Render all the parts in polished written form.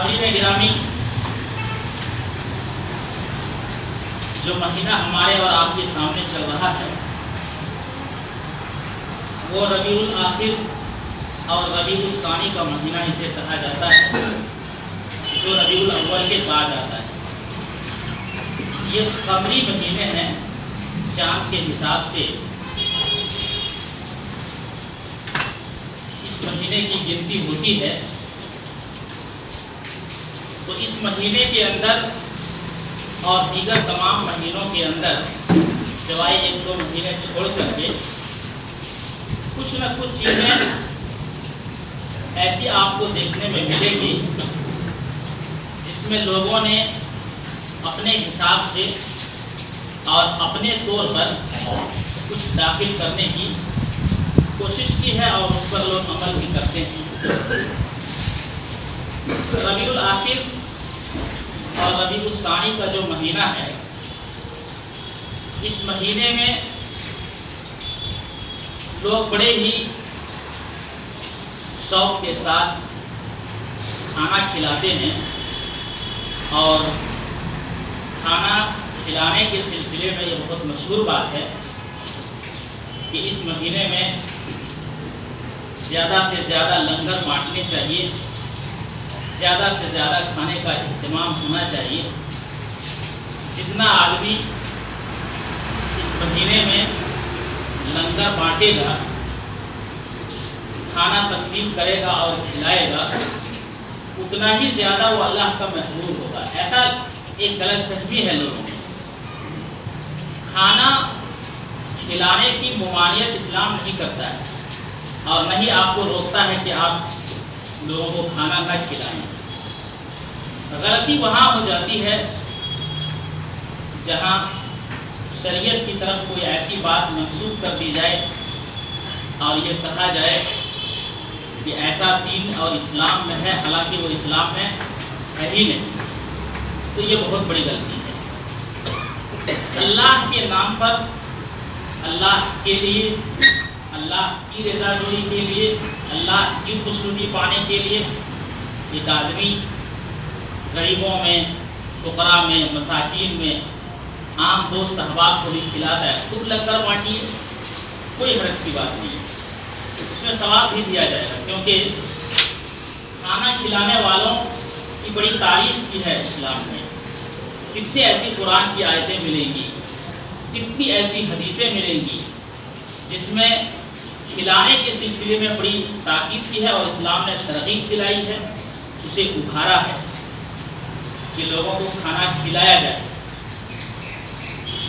ناظرین گرامی، جو مہینہ ہمارے اور آپ کے سامنے چل رہا ہے وہ ربیع الآخر اور ربیع الثانی کا مہینہ اسے کہا جاتا ہے، جو ربیع الاول کے بعد آتا ہے۔ یہ قمری مہینے ہیں، چاند کے حساب سے اس مہینے کی گنتی ہوتی ہے۔ تو اس مہینے کے اندر اور دیگر تمام مہینوں کے اندر سوائے 1-2 مہینے چھوڑ کر کے کچھ نہ کچھ چیزیں ایسی آپ کو دیکھنے میں ملے گی جس میں لوگوں نے اپنے حساب سے اور اپنے طور پر کچھ داخل کرنے کی کوشش کی ہے اور اس پر لوگ عمل بھی کرتے ہیں۔ ربیع الآخر اور ربیع الثانی کا جو مہینہ ہے، اس مہینے میں لوگ بڑے ہی شوق کے ساتھ کھانا کھلاتے ہیں، اور کھانا کھلانے کے سلسلے میں یہ بہت مشہور بات ہے کہ اس مہینے میں زیادہ سے زیادہ لنگر بانٹنے چاہیے، زیادہ سے زیادہ کھانے کا اہتمام ہونا چاہیے۔ جتنا آدمی اس مہینے میں لنگر بانٹے گا، کھانا تقسیم کرے گا اور کھلائے گا، اتنا ہی زیادہ وہ اللہ کا محبوب ہوگا۔ ایسا ایک غلط فہمی ہے لوگوں میں۔ کھانا کھلانے کی ممانعت اسلام نہیں کرتا ہے، اور نہ ہی آپ کو روکتا ہے کہ آپ لوگوں کو کھانا نہ کھلائیں۔ غلطی وہاں ہو جاتی ہے جہاں شریعت کی طرف کوئی ایسی بات منسوخ کر دی جائے اور یہ کہا جائے کہ ایسا دین اور اسلام میں ہے، حالانکہ وہ اسلام میں ہے ہی نہیں۔ تو یہ بہت بڑی غلطی ہے۔ اللہ کے نام پر، اللہ کے لیے، اللہ کی رضا جوئی کے لیے، اللہ کی خوشنودی پانے کے لیے ایک آدمی غریبوں میں، فقراء میں، مساکین میں، عام دوست احباب کو بھی کھلاتا ہے۔ خود لنگر بانٹیے، کوئی حرج کی بات نہیں ہے، اس میں ثواب بھی دیا جائے گا، کیونکہ کھانا کھلانے والوں کی بڑی تعریف کی ہے اسلام میں۔ کتنی ایسی قرآن کی آیتیں ملیں گی، کتنی ایسی حدیثیں ملیں گی جس میں کھلانے کے سلسلے میں بڑی تاکید کی ہے، اور اسلام نے ترغیب دلائی ہے، اسے ابھارا ہے کہ لوگوں کو کھانا کھلایا جائے۔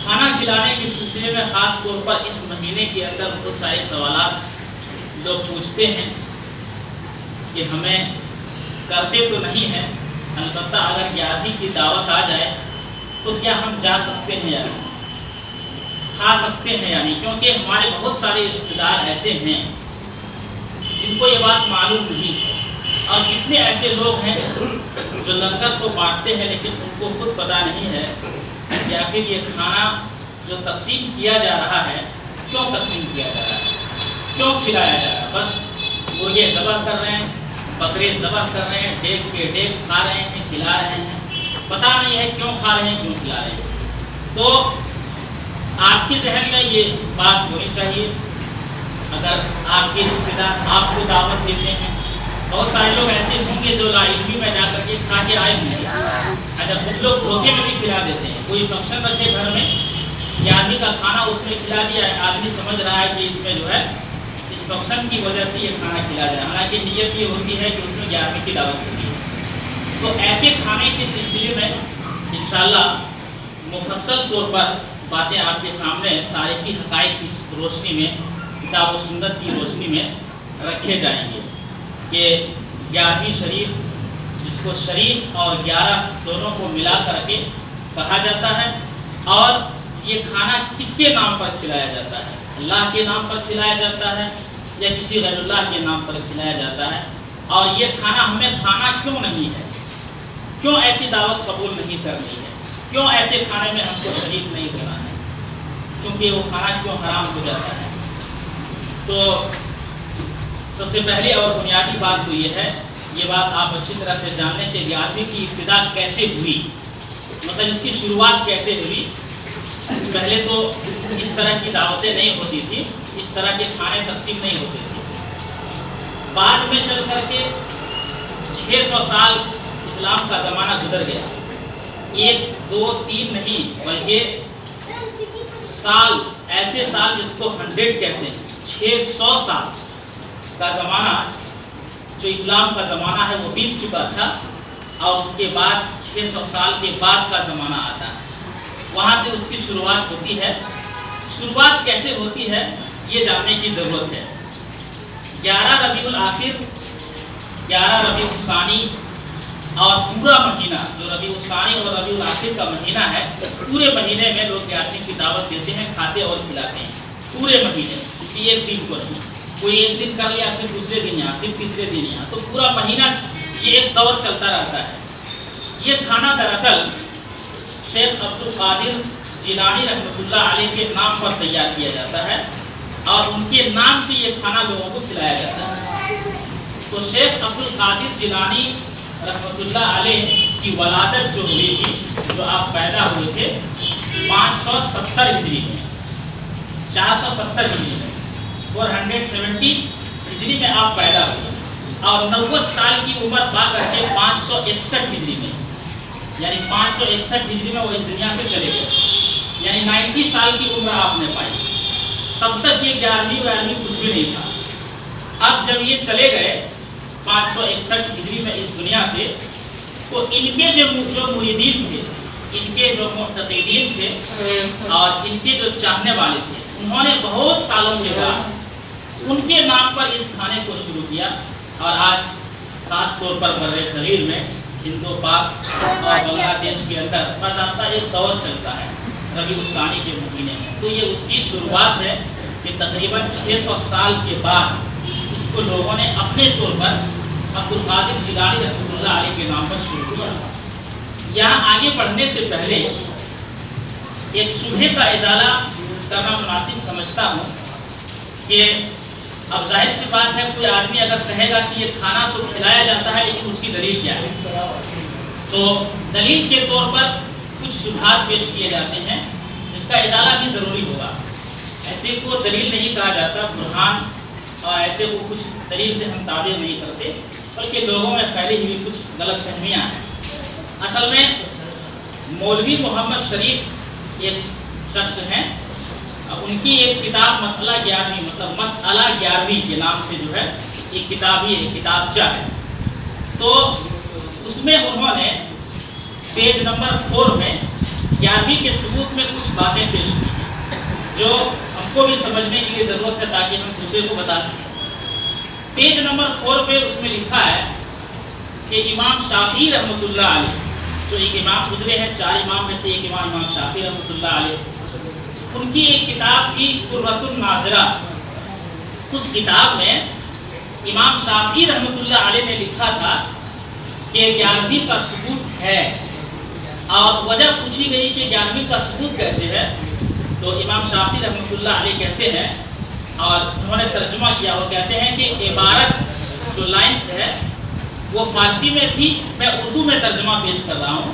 کھانا کھلانے کے سلسلے میں خاص طور پر اس مہینے کے اندر بہت سارے سوالات لوگ پوچھتے ہیں کہ ہمیں کرتے تو نہیں ہیں، البتہ اگر 11ویں کی دعوت آ جائے تو کیا ہم جا سکتے ہیں یا نہیں، کھا سکتے ہیں یا نہیں، کیونکہ ہمارے بہت سارے رشتہ دار ایسے ہیں جن کو یہ بات معلوم نہیں ہے، اور کتنے ایسے لوگ ہیں جو لنگر کو بانٹتے ہیں لیکن ان کو خود پتہ نہیں ہے کہ آخر یہ کھانا جو تقسیم کیا جا رہا ہے کیوں تقسیم کیا جا رہا ہے، کیوں کھلایا جا رہا ہے۔ بس مرغے ذبح کر رہے ہیں، بکرے ذبح کر رہے ہیں، ڈیگ کے ڈیگ کھا رہے ہیں، کھلا رہے ہیں، پتہ نہیں ہے کیوں کھا رہے ہیں، کیوں کھلا رہے ہیں۔ تو آپ کے ذہن میں یہ بات ہونی چاہیے، اگر آپ کے رشتہ دار آپ کو دعوت دیتے ہیں، بہت سارے لوگ ایسے ہوں گے جو لا علمی میں جا کر کے کھا کے آئے ہوں گے۔ اچھا، کچھ لوگ دھوکے میں بھی کھلا دیتے ہیں، کوئی فنکشن رکھے گھر میں، 11ویں کا کھانا اس میں کھلا دیا ہے، آدمی سمجھ رہا ہے کہ اس میں جو ہے اس فنکشن کی وجہ سے یہ کھانا کھلا جائے، حالانکہ نیت یہ ہوتی ہے کہ اس میں 11ویں کی دعوت ہوتی ہے۔ تو ایسے کھانے کے سلسلے میں انشاءاللہ مفصل طور پر باتیں آپ کے سامنے تاریخی حقائق کی روشنی میں، کتاب و سنت کی روشنی میں رکھے جائیں گے کہ 11ویں شریف، جس کو شریف اور 11 دونوں کو ملا کر کے کہا جاتا ہے، اور یہ کھانا کس کے نام پر کھلایا جاتا ہے، اللہ کے نام پر کھلایا جاتا ہے یا کسی غیر اللہ کے نام پر کھلایا جاتا ہے، اور یہ کھانا ہمیں کھانا کیوں نہیں ہے، کیوں ایسی دعوت قبول نہیں کرنی ہے، کیوں ایسے کھانے میں ہم کو شریک نہیں ہونا ہے، کیونکہ وہ کھانا کیوں حرام ہو جاتا ہے۔ تو سب سے پہلے اور بنیادی بات تو یہ ہے یہ بات آپ اچھی طرح سے جان لیں کہ 11ویں کی ابتدا کیسے ہوئی، مطلب اس کی شروعات کیسے ہوئی۔ پہلے تو اس طرح کی دعوتیں نہیں ہوتی تھی، اس طرح کے کھانے تقسیم نہیں ہوتے تھے۔ بعد میں چل کر کے 600 سال اسلام کا زمانہ گزر گیا، 1 2 3 نہیں بلکہ سال، ایسے سال جس کو 100 کہتے ہیں، 600 سال کا زمانہ جو اسلام کا زمانہ ہے وہ بیت چکا تھا، اور اس کے بعد 600 سال کے بعد کا زمانہ آتا ہے، وہاں سے اس کی شروعات ہوتی ہے۔ شروعات کیسے ہوتی ہے یہ جاننے کی ضرورت ہے۔ 11 ربیع الآخر، 11 ربیع الثانی اور پورا مہینہ جو ربیع الثانی اور ربیع الآخر کا مہینہ ہے، اس پورے مہینے میں لوگ 11ویں کی دعوت دیتے ہیں، کھاتے اور کھلاتے ہیں پورے مہینے، کسی ایک دن کو نہیں، کوئی ایک دن کر لیا پھر دوسرے دن یہاں پھر تیسرے دن یہاں، تو پورا مہینہ یہ ایک دور چلتا رہتا ہے۔ یہ کھانا دراصل شیخ عبد القادر جیلانی رحمۃ اللہ علیہ کے نام پر تیار کیا جاتا ہے، اور ان کے نام سے یہ کھانا لوگوں کو کھلایا جاتا ہے۔ تو شیخ عبد القادر جیلانی رحمۃ اللہ علیہ کی ولادت جو ہوئی تھی، جو آپ پیدا ہوئے تھے 570 ہجری میں، 470 ہجری میں، 470 ہجری میں آپ پیدا ہوئے، اور 90 سال کی عمر پا کر کے 561 ہجری میں، یعنی 561 ہجری میں وہ اس دنیا سے چلے گئے، یعنی 90 سال کی عمر آپ نے پائی۔ تب تک یہ 11ویں کچھ بھی نہیں تھا۔ اب جب یہ چلے گئے 561 ہجری میں اس دنیا سے، تو ان کے جو مریدین تھے، ان کے جو معتقدین تھے اور ان کے جو چاہنے والے تھے، انہوں نے بہت سالوں کے بعد ان کے نام پر اس کھانے کو شروع کیا، اور آج خاص طور پر بر صغیر میں، ہند و پاک اور بنگلہ دیش کے اندر باضابطہ ایک دور چلتا ہے ربیع الثانی کے مہینے میں۔ تو یہ اس کی شروعات ہے کہ تقریباً 600 سال کے بعد اس کو لوگوں نے اپنے طور پر عبد القادر جیلانی رحمۃ اللہ علیہ کے نام پر شروع کیا۔ یہاں آگے بڑھنے سے پہلے ایک شبہے کا ازالہ کرنا مناسب سمجھتا ہوں کہ اب ظاہر سی بات ہے، کوئی آدمی اگر کہے گا کہ یہ کھانا تو کھلایا جاتا ہے، لیکن اس کی دلیل کیا ہے؟ تو دلیل کے طور پر کچھ شبہات پیش کیے جاتے ہیں جس کا ازالہ بھی ضروری ہوگا۔ ایسے کو دلیل نہیں کہا جاتا، برہان اور ایسے کو کچھ دلیل سے ہم تعبیر نہیں کرتے، بلکہ لوگوں میں پھیلی ہوئی کچھ غلط فہمیاں ہیں۔ اصل میں مولوی محمد شریف ایک شخص ہیں، ان کی ایک کتاب مسئلہ 11ویں، مطلب مسئلہ 11ویں کے نام سے جو ہے ایک کتاب ہی کتابچہ ہے، تو اس میں انہوں نے پیج نمبر 4 میں 11ویں کے ثبوت میں کچھ باتیں پیش کی ہیں جو ہم کو بھی سمجھنے کے لیے ضرورت ہے تاکہ ہم دوسرے کو بتا سکیں۔ پیج نمبر 4 پہ اس میں لکھا ہے کہ امام شافعی رحمۃ اللہ علیہ، جو ایک امام گزرے ہیں 4 امام میں سے ایک امام شافعی رحمۃ اللہ علیہ، ان کی ایک کتاب تھی قرۃ الناظرہ۔ اس کتاب میں امام شافعی رحمۃ اللہ علیہ نے لکھا تھا کہ 11ویں کا ثبوت ہے، اور وجہ پوچھی گئی کہ 11ویں کا ثبوت کیسے ہے، تو امام شافعی رحمۃ اللہ علیہ کہتے ہیں، اور انہوں نے ترجمہ کیا، وہ کہتے ہیں کہ عبارت جو لائنز ہے وہ فارسی میں تھی، میں اردو میں ترجمہ پیش کر رہا ہوں،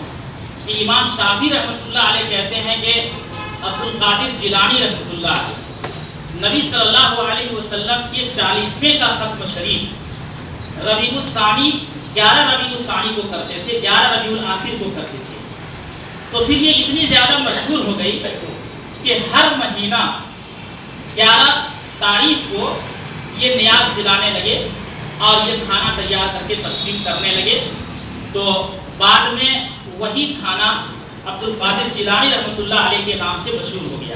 کہ امام شافعی رحمۃ اللہ علیہ کہتے ہیں کہ عبد القادر جیلانی رحمۃ اللہ علیہ نبی صلی اللہ علیہ وسلم کے 40ویں کا ختم شریف ربیع الثانی 11 ربیع الثانی کو کرتے تھے، 11 ربیع الآخر کو کرتے تھے۔ تو پھر یہ اتنی زیادہ مشہور ہو گئی کہ ہر مہینہ 11 تاریخ کو یہ نیاز دلانے لگے اور یہ کھانا تیار کر کے تقسیم کرنے لگے۔ تو بعد میں وہی کھانا عبد القادر جیلانی رحمۃ اللہ علیہ کے نام سے مشہور ہو گیا۔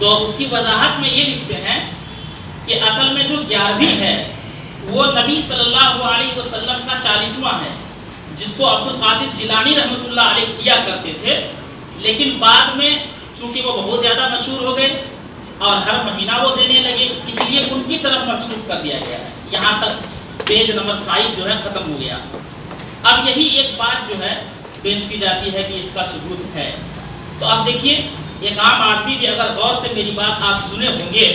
تو اس کی وضاحت میں یہ لکھتے ہیں کہ اصل میں جو 11ویں ہے وہ نبی صلی اللہ علیہ وسلم کا 40واں ہے، جس کو عبد القادر جیلانی رحمۃ اللہ علیہ کیا کرتے تھے، لیکن بعد میں چونکہ وہ بہت زیادہ مشہور ہو گئے اور ہر مہینہ وہ دینے لگے، اس لیے ان کی طرف منسوخ کر دیا گیا۔ یہاں تک پیج نمبر 5 جو ہے ختم ہو گیا۔ اب یہی ایک بات جو ہے پیش کی جاتی ہے کہ اس کا ثبوت ہے۔ تو آپ دیکھیے، ایک عام آدمی بھی اگر غور سے میری بات آپ سنے ہوں گے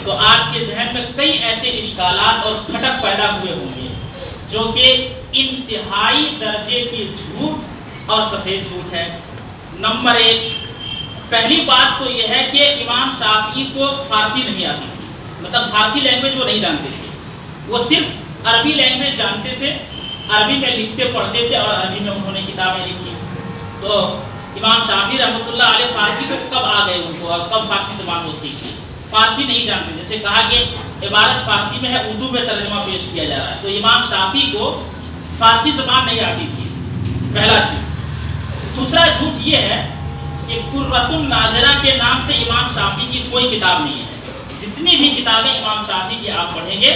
تو آپ کے ذہن میں کئی ایسے اشکالات اور کھٹک پیدا ہوئے ہوں گے جو کہ انتہائی درجے کی جھوٹ اور سفید جھوٹ ہے۔ نمبر 1، پہلی بات تو یہ ہے کہ امام شافعی کو فارسی نہیں آتی تھی، مطلب فارسی لینگویج وہ نہیں جانتے تھے، وہ صرف عربی لینگویج جانتے تھے، عربی میں لکھتے پڑھتے تھے اور عربی میں انہوں نے کتابیں لکھی۔ تو امام شافعی رحمۃ اللہ علیہ فارسی کو کب آ گئے ان کو، اور کب فارسی زبان وہ سیکھی؟ فارسی نہیں جانتے، جیسے کہا کہ عبارت فارسی میں ہے، اردو میں ترجمہ پیش کیا جا رہا ہے، تو امام شافعی کو فارسی زبان نہیں آتی تھی، پہلا جھوٹ۔ دوسرا جھوٹ یہ ہے کہ قرۃ الناظرہ کے نام سے امام شافعی کی کوئی کتاب نہیں ہے۔ جتنی بھی کتابیں امام شافعی کی آپ پڑھیں گے،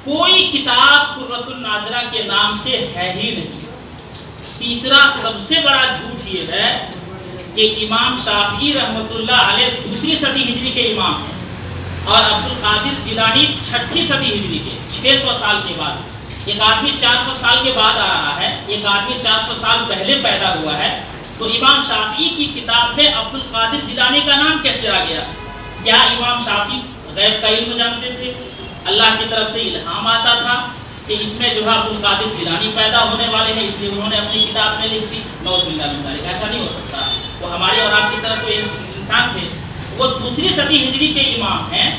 کوئی کتاب قرۃ الناظرہ کے نام سے ہے ہی نہیں۔ تیسرا سب سے بڑا جھوٹ یہ ہے کہ امام شافعی رحمۃ اللہ علیہ 2 صدی ہجری کے امام ہیں، اور عبد القادر جیلانی 6 صدی ہجری کے، 600 سال کے بعد۔ ایک آدمی 400 سال کے بعد آ رہا ہے، ایک آدمی 400 سال پہلے پیدا ہوا ہے، تو امام شافعی کی کتاب میں عبد القادر جیلانی کا نام کیسے آ گیا؟ کیا امام شافعی غیب کا علم جانتے تھے؟ اللہ کی طرف سے الہام آتا تھا کہ اس میں جو ہے عبد القادر جیلانی پیدا ہونے والے ہیں، اس لیے انہوں نے اپنی کتاب میں لکھ دی؟ نعوذ باللہ من ذالک، ایسا نہیں ہو سکتا۔ وہ ہمارے اور آپ کی طرف تو انسان تھے، وہ 2 صدی ہجری کے امام ہیں،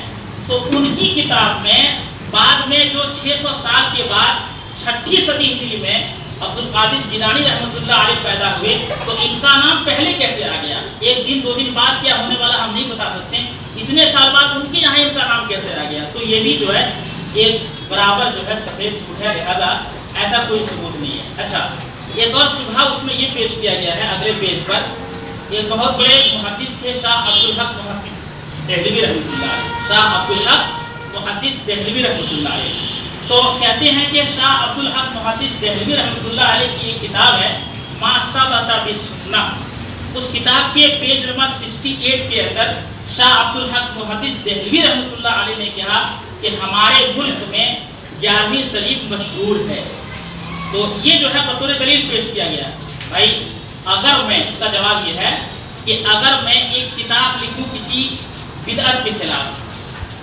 تو ان کی کتاب میں بعد میں جو 600 سال کے بعد 6 صدی ہجری میں عبد القادر جیلانی رحمۃ اللہ علیہ پیدا ہوئے، تو ان کا نام پہلے کیسے آ گیا؟ 1 دن 2 دن بعد کیا ہونے والا ہم نہیں بتا سکتے، اتنے سال بعد ان کے یہاں ان کا نام کیسے آ گیا؟ تو یہ بھی جو ہے ایک برابر جو ہے سفید جھوٹ ہے، لہٰذا ایسا کوئی ثبوت نہیں ہے۔ اچھا، ایک اور شبہ اس میں یہ پیش کیا گیا ہے اگلے پیج پر، ایک بہت بڑے محدث تھے شاہ عبدالحق محدث دہلوی رحمۃ اللہ علیہ، شاہ عبدالحق محدث دہلوی رحمۃ اللہ علیہ، تو کہتے ہیں کہ شاہ عبدالحق محدث دہلوی رحمۃ اللہ علیہ کی ایک کتاب ہے ما ثبت بالسنہ، اس کتاب کے پیج نمبر 68 کے اندر شاہ عبدالحق محدث دہلوی رحمۃ اللہ علیہ نے کہا کہ ہمارے ملک میں 11ویں شریف مشہور ہے۔ تو یہ جو ہے بطور دلیل پیش کیا گیا۔ بھائی اگر میں، اس کا جواب یہ ہے کہ اگر میں ایک کتاب لکھوں کسی بدعت کے خلاف،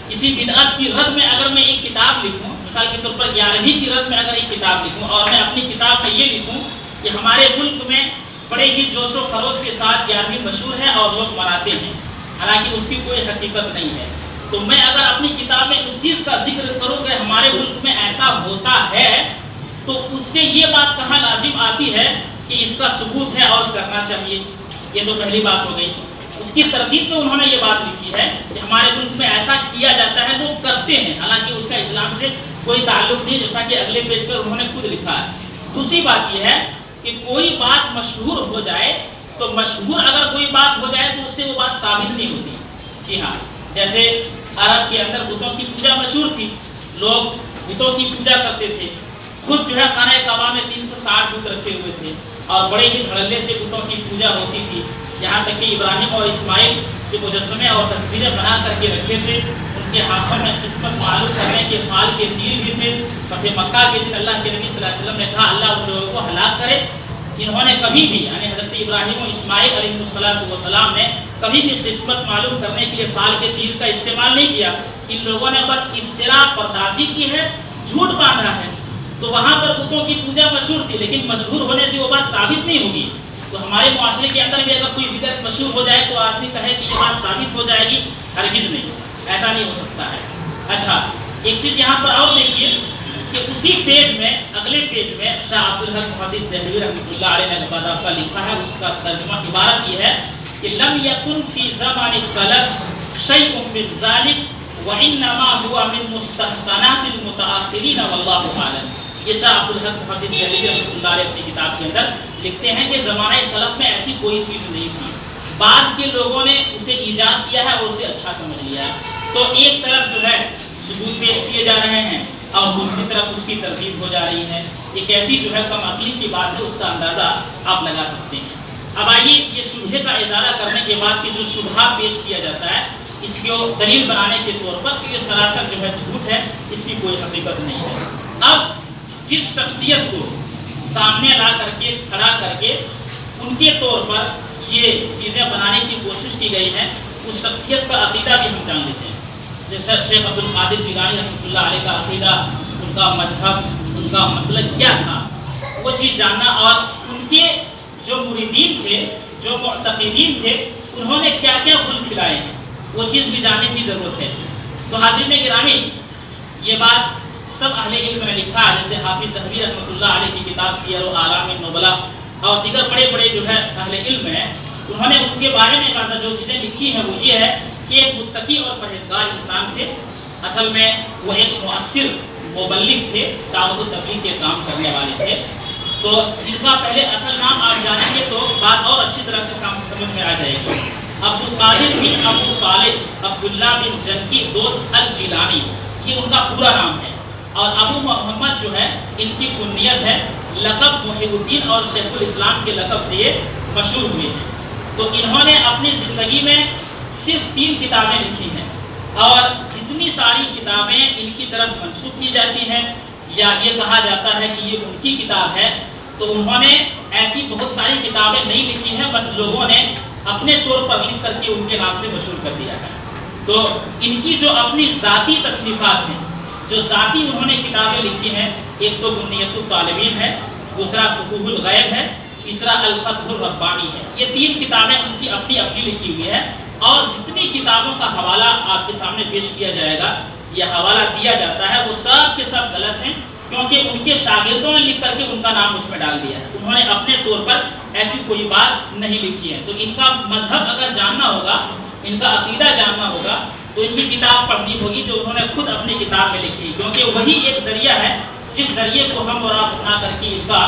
کسی بدعت کی رد میں اگر میں ایک کتاب لکھوں، مثال کے طور پر 11ویں کی رد میں اگر ایک کتاب لکھوں، اور میں اپنی کتاب میں یہ لکھوں کہ ہمارے ملک میں بڑے ہی جوش و خروش کے ساتھ 11ویں مشہور ہے اور لوگ مناتے ہیں، حالانکہ اس کی کوئی حقیقت نہیں ہے، تو میں اگر اپنی کتاب میں اس چیز کا ذکر کروں کہ ہمارے ملک میں ایسا ہوتا ہے، تو اس سے یہ بات کہاں لازم آتی ہے کہ اس کا ثبوت ہے اور کرنا چاہیے؟ یہ تو پہلی بات ہو گئی۔ اس کی تردید میں انہوں نے یہ بات لکھی ہے کہ ہمارے ملک میں ایسا کیا جاتا ہے، لوگ کرتے ہیں، حالانکہ اس کا اسلام سے کوئی تعلق نہیں، جیسا کہ اگلے پیج پر انہوں نے خود لکھا ہے۔ دوسری بات یہ ہے کہ کوئی بات مشہور ہو جائے، تو مشہور اگر کوئی بات ہو جائے تو اس سے وہ بات ثابت نہیں ہوتی۔ جی ہاں، جیسے عرب کے اندر بتوں کی پوجا مشہور تھی، لوگ بتوں کی پوجا کرتے تھے، خود جو ہے خانہ کعبہ میں 360 بت رکھے ہوئے تھے، اور بڑے ہی دھڑلے سے بتوں کی پوجا ہوتی تھی، یہاں تک کہ ابراہیم اور اسماعیل کے مجسمے اور تصویریں بنا کر کے رکھے تھے، ان کے ہاتھوں میں قسمت معلوم کرنے کے فال کے تیر بھی تھے۔ فتح مکہ کے دن اللہ کے نبی صلی اللہ علیہ وسلم نے کہا اللہ ان لوگوں کو ہلاک کرے، انہوں نے کبھی بھی، یعنی حضرت ابراہیم و اسماعیل علیہ السلام نے کبھی بھی قسمت معلوم کرنے کے لیے فال کے تیر کا استعمال نہیں کیا، ان لوگوں نے بس افتراء پردازی کی ہے، جھوٹ باندھا ہے۔ تو وہاں پر بتوں کی پوجا مشہور تھی، لیکن مشہور ہونے سے وہ بات ثابت نہیں ہوگی۔ تو ہمارے معاشرے کے اندر بھی اگر کوئی بدعت مشہور ہو جائے تو آدمی کہے کہ یہ بات ثابت ہو جائے گی، ہرگز نہیں، ایسا نہیں ہو سکتا ہے۔ اچھا، ایک چیز یہاں پر اور دیکھیے کہ اسی پیج میں، اگلے پیج میں شاہ عبدالحق محدث دہلوی رحمۃ اللہ علیہ نے باضابطہ لکھا ہے، اس کا ترجمہ عبارت یہ ہے کہ لم یکن فی زمان السلف شیء من ذلک وانما هو من مستحسنات المتاخرین واللہ اعلم۔ یہ شاہ عبدالحق محدث دہلوی رحمۃ اللہ علیہ اپنی کتاب کے اندر لکھتے ہیں کہ زمانہ سلف میں ایسی کوئی چیز نہیں تھی، بعد کے لوگوں نے اسے ایجاد کیا ہے اور اسے اچھا سمجھ لیا ہے۔ تو ایک طرف جو ہے ثبوت پیش کیے جا رہے ہیں اور دوسری طرف اس کی تردید ہو جا رہی ہے، یہ کیسی جو ہے کم عقلی کی بات ہے، اس کا اندازہ آپ لگا سکتے ہیں۔ اب آئیے یہ شبہے کا ازالہ کرنے کے بعد کہ جو شبہہ پیش کیا جاتا ہے اس کو دلیل بنانے کے طور پر کہ یہ سراسر جو ہے جھوٹ ہے، اس کی کوئی حقیقت نہیں ہے۔ اب جس شخصیت کو سامنے لا کر کے کھڑا کر کے ان کے طور پر یہ چیزیں بنانے کی کوشش کی گئی ہے، اس شخصیت کا عقیدہ بھی ہم جان لیتے ہیں۔ جیسے شیخ عبد القادر جیلانی رحمۃ اللہ علیہ کا عقیدہ، ان کا مذہب، ان کا مسلک کیا تھا، وہ چیز جاننا، اور ان کے جو مریدین تھے، جو معتقدین تھے، انہوں نے کیا کیا پھول کھلائے ہیں، وہ چیز بھی جاننے کی ضرورت ہے۔ تو حاضرین گرامی، یہ بات سب اہل علم نے لکھا ہے، جیسے حافظ ذہبی رحمۃ اللہ علیہ کی کتاب سیر اعلام النبلاء اور دیگر بڑے بڑے جو ہے اہل علم ہیں، انہوں نے ان کے بارے میں خاصا جو چیزیں لکھی ہیں وہ یہ ہے کہ ایک متقی اور پرہیزگار انسان تھے، اصل میں وہ ایک مؤثر مبلغ تھے، دعوت و تبلیغ کے کام کرنے والے تھے۔ تو ان کا پہلے اصل نام آپ جانیں گے تو بات اور اچھی طرح سے سمجھ میں آ جائے گی۔ عبدالقادر بن ابو صالح عبداللہ بن جنکی دوست الجیلانی، یہ ان کا پورا نام ہے، اور ابو محمد جو ہے ان کی کنیت ہے، لقب محب الدین اور شیخ الاسلام کے لقب سے یہ مشہور ہوئے ہیں۔ تو انہوں نے اپنی زندگی میں صرف 3 کتابیں لکھی ہیں، اور جتنی ساری کتابیں ان کی طرف منسوب کی جاتی ہیں یا یہ کہا جاتا ہے کہ یہ ان کی کتاب ہے، تو انہوں نے ایسی بہت ساری کتابیں نہیں لکھی ہیں، بس لوگوں نے اپنے طور پر لکھ کر کے ان کے نام سے مشہور کر دیا ہے۔ تو ان کی جو اپنی ذاتی تصنیفات ہیں، جو ذاتی انہوں نے کتابیں لکھی ہیں، ایک تو بنیت الطالبین ہے، دوسرا فتوح الغیب ہے، تیسرا الفتح الربانی ہے۔ یہ 3 کتابیں ان کی اپنی اپنی لکھی ہوئی ہے، اور جتنی کتابوں کا حوالہ آپ کے سامنے پیش کیا جائے گا یا حوالہ دیا جاتا ہے وہ سب کے سب غلط ہیں، کیونکہ ان کے شاگردوں نے لکھ کر کے ان کا نام اس میں ڈال دیا ہے، انہوں نے اپنے طور پر ایسی کوئی بات نہیں لکھی ہے۔ تو ان کا مذہب اگر جاننا ہوگا، ان کا عقیدہ جاننا ہوگا، تو ان کی کتاب پڑھنی ہوگی جو انہوں نے خود اپنی کتاب میں لکھی، کیونکہ وہی ایک ذریعہ ہے جس ذریعے کو ہم اور آپ اٹھا کر کے ان کا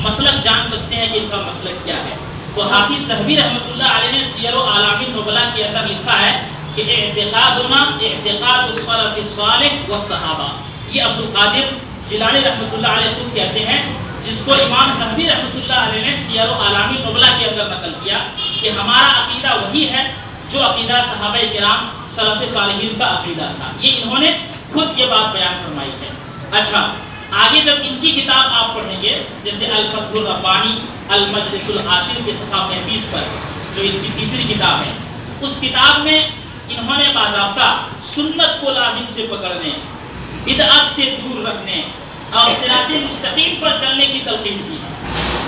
مسلک جان سکتے ہیں کہ ان کا مسلک کیا ہے۔ تو حافظ ذہبی رحمۃ اللہ علیہ نے سیر اعلام النبلاء کے اندر لکھا ہے کہ اعتقادنا اعتقاد السلف الصالح والصحابہ، یہ عبدالقادر جیلانی رحمۃ اللہ علیہ خود کہتے ہیں، جس کو امام ذہبی رحمۃ اللہ علیہ نے سیر اعلام النبلاء کے اندر نقل کیا کہ ہمارا عقیدہ وہی ہے جو عقیدہ صحابہ کرام سلف صالحین کا عقیدہ تھا۔ یہ انہوں نے خود یہ بات بیان فرمائی ہے۔ اچھا، آگے جب ان کی کتاب آپ پڑھیں گے، جیسے الفتح الربانی المجلس العاشر کے صفحہ 35 پر جو ان کی تیسری کتاب ہے، اس کتاب میں انہوں نے باضابطہ سنت کو لازم سے پکڑنے، بدعت سے دور رکھنے اور صراط مستقیم پر چلنے کی تلقین کی ہے۔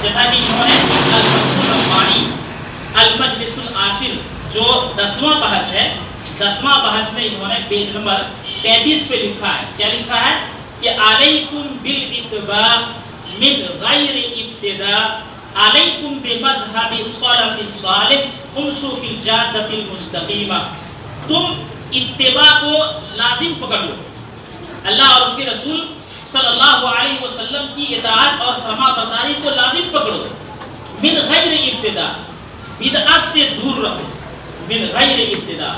جیسا کہ انہوں نے الفتح الربانی المجلس العاشر جو 10واں بحث ہے، 10واں بحث میں انہوں نے پیج نمبر 33 پہ لکھا ہے، کیا لکھا ہے کہ علیکم بالاتباع من غیر ابتداء، علیکم بمذہب السلف الصالح امشوا فی الجادۃ المستقیمہ، تم اتباع کو لازم پکڑ لو، اللہ اور اس کے رسول صلی اللہ علیہ وسلم کی اطاعت اور فرما برداری کو لازم پکڑو، من غیر ابتداء، بدعت سے دور رہو، من غیر ابتداء،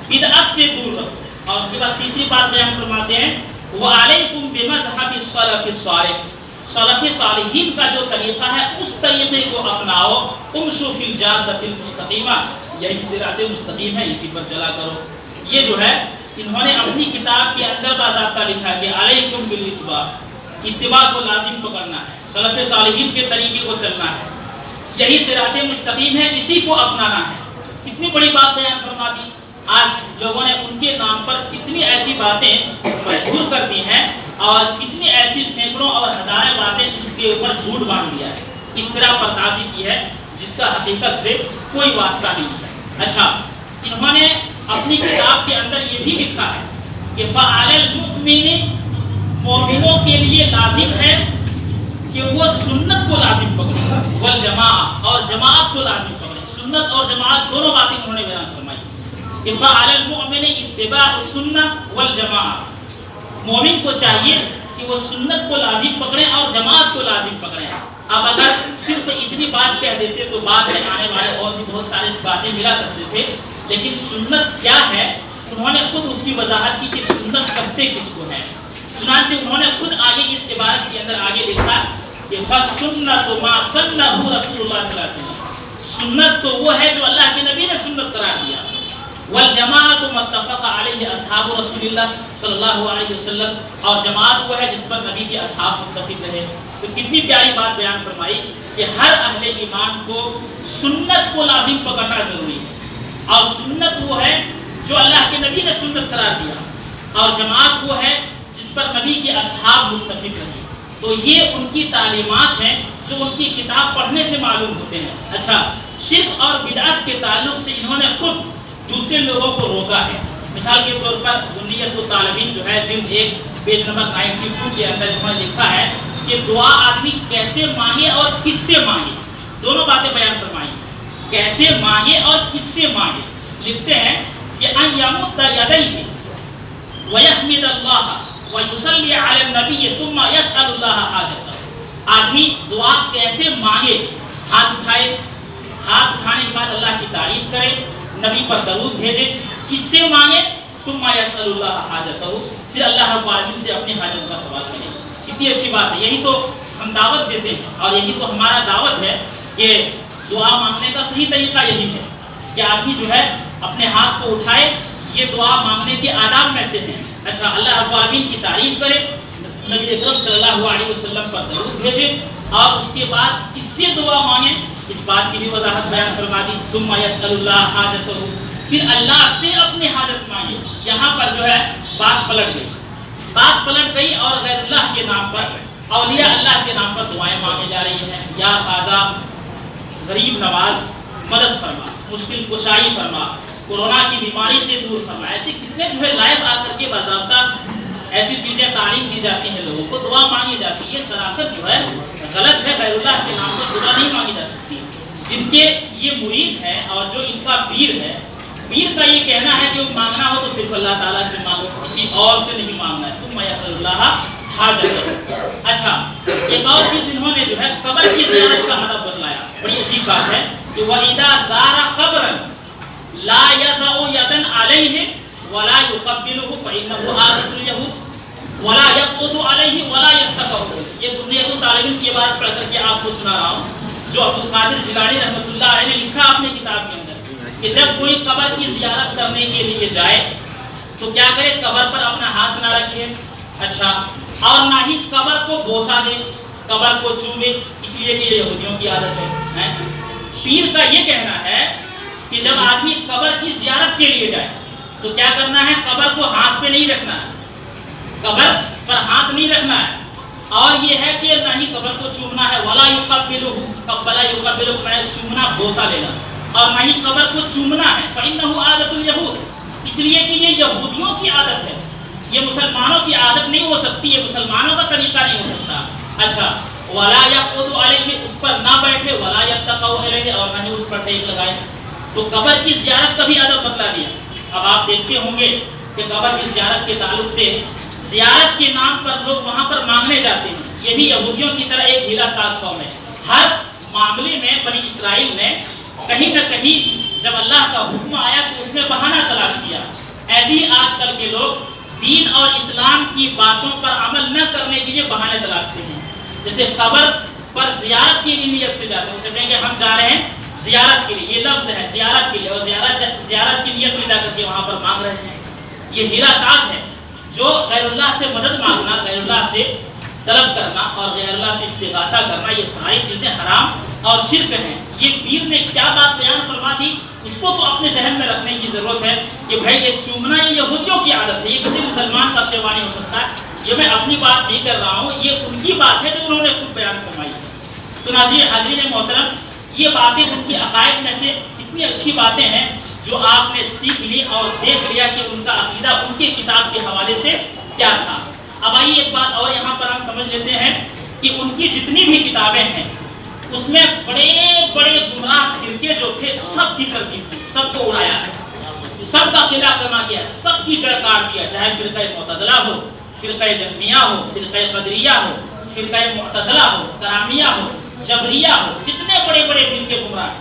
بدعت سے دور رہو۔ اور اس کے بعد تیسری بات بیان فرماتے ہیں وعلیکم بمذہب السلف الصالح، سلف صالحین کا جو طریقہ ہے اس طریقے کو اپناؤ، امشوا فی الجادۃ المستقیمہ، یہی صراط مستقیم ہے، اسی پر چلا کرو۔ یہ جو ہے انہوں نے اپنی کتاب کے اندر باضابطہ لکھا کہ علیکم بالاتباع، اتباع کو لازم پکڑنا ہے، سلف صالحین کے طریقے کو چلنا ہے، یہی صراط مستقیم ہے، اسی کو اپنانا ہے۔ کتنی بڑی بات بیان فرما دی۔ آج لوگوں نے ان کے نام پر کتنی ایسی باتیں مشہور کر دی ہیں، اور کتنی ایسی سینکڑوں اور ہزاریں باتیں اس کے اوپر جھوٹ باندھ دیا ہے، افترا پردازی کی ہے، جس کا حقیقت سے کوئی واسطہ نہیں ہے۔ اچھا، انہوں نے اپنی کتاب کے اندر یہ بھی لکھا ہے کہ فعلی المؤمن، مومنوں کے لیے لازم ہے کہ وہ سنت کو لازم پکڑے، والجماعہ، اور جماعت کو لازم پکڑے۔ سنت اور جماعت دونوں باتیں انہوں نے بیان فرمائی کہ فعلی المؤمن اتباع السنہ والجماعہ، مومن کو چاہیے کہ وہ سنت کو لازم پکڑیں اور جماعت کو لازم پکڑیں۔ اب اگر صرف اتنی بات کہہ دیتے تو بعد میں آنے والے اور بھی بہت ساری باتیں ملا سکتے تھے، لیکن سنت کیا ہے انہوں نے خود اس کی وضاحت کی کہ سنت کہتے کس کو ہے۔ چنانچہ انہوں نے خود آگے اس عبارت کے اندر آگے لکھا کہ فَالسُنَّةُ مَا سَنَّهُ رسول اللہ صلی اللہ علیہ وسلم، سنت تو وہ ہے جو اللہ کے نبی نے سنت قرار دیا، والجماعت متفق علیہ اصحاب رسول اللہ صلی اللہ علیہ وسلم، اور جماعت وہ ہے جس پر نبی کے اصحاب متفق رہے۔ تو کتنی پیاری بات بیان فرمائی کہ ہر اہل ایمان کو سنت کو لازم پکڑنا ضروری ہے، اور سنت وہ ہے جو اللہ کے نبی نے سنت قرار دیا، اور جماعت وہ ہے جس پر نبی کے اصحاب متفق رہے۔ تو یہ ان کی تعلیمات ہیں جو ان کی کتاب پڑھنے سے معلوم ہوتے ہیں۔ اچھا، شرک اور بدعت کے تعلق سے انہوں نے خود دوسرے لوگوں کو روکا ہے۔ مثال کے طور پر بنیت الطالبین جو ہے جلد 1 پیج نمبر 92 کے اندر انہوں نے لکھا ہے کہ دعا آدمی کیسے مانگے اور کس سے مانگے، دونوں باتیں بیان فرمائی، کیسے مانگے اور کس سے مانگے۔ لکھتے ہیں کہ ان یمد یدیہ ویحمد اللہ ویصلی علی النبی ثم یسأل اللہ حاجتہ۔ آدمی دعا کیسے مانگے، ہاتھ اٹھائے، ہاتھ اٹھانے کے بعد اللہ کی تعریف کرے، نبی پر درود بھیجے، کس سے مانگے، ثم یسأل اللہ حاجتہ، پھر اللہ رب العالمین سے اپنی حاجت کا سوال کرے۔ کتنی اچھی بات ہے، یہی تو ہم دعوت دیتے ہیں اور یہی تو ہمارا دعوت ہے کہ دعا مانگنے کا صحیح طریقہ یہی ہے کہ آدمی جو ہے اپنے ہاتھ کو اٹھائے، یہ دعا مانگنے کے آداب میں سے ہیں۔ اچھا، اللہ رب العالمین کی تعریف کرے، نبی اکرم صلی اللہ علیہ وسلم پر درود بھیجے اور اس کے بعد کس سے دعا مانگے، اس بات کی بھی وضاحت بیان فرما دی۔ ثم یسأل اللہ حاجتہ، پھر اللہ سے اپنی حاجت مانگے۔ یہاں پر جو ہے بات پلٹ گئی اور غیر اللہ کے نام پر، اولیاء اللہ کے نام پر دعائیں مانگے جا رہی ہیں۔ یا خواجہ غریب نواز مدد فرما، مشکل کشائی فرما، کورونا کی بیماری سے دور فرما، ایسے کتنے جو ہے لائیو آ کر کے باضابطہ ایسی چیزیں تعلیم دی جاتی ہیں، لوگوں کو دعا مانگی جاتی ہے۔ یہ سراسر جو ہے غلط ہے، غیر اللہ کے نام پر دعا نہیں مانگی جا سکتی۔ جن کے یہ مرید ہیں اور جو ان کا پیر ہے، پیر کا یہ کہنا ہے کہ مانگنا ہو تو صرف اللہ تعالیٰ سے مانگو، کسی اور سے نہیں مانگنا ہے۔ ثم یسأل اللہ حاجتہ۔ اچھا، ایک اور چیز انہوں نے جو ہے قبر کی زیارت کا ادب بتلایا، بڑی عجیب بات ہے کہ وَإِذَا زَارَ قَبْرًا لَا يَضَعُ يَدًا عَلَيْهِ وَلَا يُقَبِّلُهُ فَإِنَّهُ عَادَةُ الْيَهُودِ وَلَا يَقْعُدُ عَلَيْهِ وَلَا يَتَّكِئُ۔ یہ بنیت الطالبین کی بات پڑھ کر کے آپ کو سنا رہا ہوں، جو عبدالقادر جیلانی رحمۃ اللہ علیہ نے لکھا اپنی کتاب کے اندر کہ جب کوئی قبر کی زیارت کرنے کے لیے جائے تو کیا کرے، قبر پر اپنا ہاتھ نہ رکھے، اچھا، اور نہ ہی قبر کو بوسہ دے، قبر کو چومے، اس لیے کہ یہ یہودیوں کی عادت ہے۔ پیر کا یہ کہنا ہے کہ جب آدمی قبر کی زیارت کے لیے جائے تو کیا کرنا ہے، قبر کو ہاتھ پہ نہیں رکھنا ہے، قبر پر ہاتھ نہیں رکھنا ہے، اور یہ ہے کہ نہ ہی قبر کو چومنا ہے، ولا یقبلہ میں چومنا، بوسہ لینا، اور نہ ہی قبر کو چومنا ہے۔ فإنہ عادۃ اليہود، اس لیے کہ یہ یہودیوں کی عادت ہے، یہ مسلمانوں کی عادت نہیں ہو سکتی، یہ مسلمانوں کا طریقہ نہیں ہو سکتا۔ اچھا، ولا یقعد علیہ، اس پر نہ بیٹھے، ولا یتقوا علیہ، اور نہ ہی اس پر ٹیک لگائے۔ تو قبر کی زیارت کا بھی ادب بتلا دیا۔ اب آپ دیکھتے ہوں گے کہ قبر کی زیارت کے تعلق سے زیارت کے نام پر لوگ وہاں پر مانگنے جاتے ہیں، یہ بھی یہودیوں کی طرح ایک ہیلا ساز قوم ہے۔ ہر معاملے میں بنی اسرائیل نے کہیں نہ کہیں جب اللہ کا حکم آیا تو اس میں بہانہ تلاش کیا۔ ایسے ہی آج کل کے لوگ دین اور اسلام کی باتوں پر عمل نہ کرنے کے لیے بہانے تلاشتے ہیں۔ جیسے قبر پر زیارت کی نیت سے جاتے ہیں، وہ کہتے ہیں کہ ہم جا رہے ہیں زیارت کے لیے، یہ لفظ ہے زیارت کے لیے، اور زیارت کی نیت سے جا کر کے وہاں پر مانگ رہے ہیں۔ یہ ہیلا ساز ہے، جو غیر اللہ سے مدد مانگنا، غیر اللہ سے طلب کرنا اور غیر اللہ سے استغاثہ کرنا، یہ ساری چیزیں حرام اور شرک ہیں۔ یہ پیر نے کیا بات بیان فرما دی، اس کو تو اپنے ذہن میں رکھنے کی ضرورت ہے کہ بھائی یہ چومنا یہ یہودیوں کی عادت ہے، یہ کسی مسلمان کا سیوا نہیں ہو سکتا۔ یہ میں اپنی بات نہیں کر رہا ہوں، یہ ان کی بات ہے جو انہوں نے خود بیان فرمائی ہے۔ تو حاضرین محترم، یہ باتیں ان کی عقائد میں سے اتنی اچھی باتیں ہیں جو آپ نے سیکھ لی اور دیکھ لیا کہ ان کا عقیدہ ان کی کتاب کے حوالے سے کیا تھا۔ اب آئیے ایک بات اور یہاں پر ہم سمجھ لیتے ہیں کہ ان کی جتنی بھی کتابیں ہیں اس میں بڑے بڑے گمراہ فرقے جو تھے سب کی ترتیب کی، سب کو اڑایا ہے، سب کا قلعہ کرنا گیا، سب کی جڑ کاٹ دیا، چاہے فرقہ معتزلہ ہو، فرقہ جہمیہ ہو، فرقہ قدریہ ہو، فرقہ معتزلہ ہو، کرامیہ ہو، جبریہ ہو، جتنے بڑے بڑے فرقے گمراہ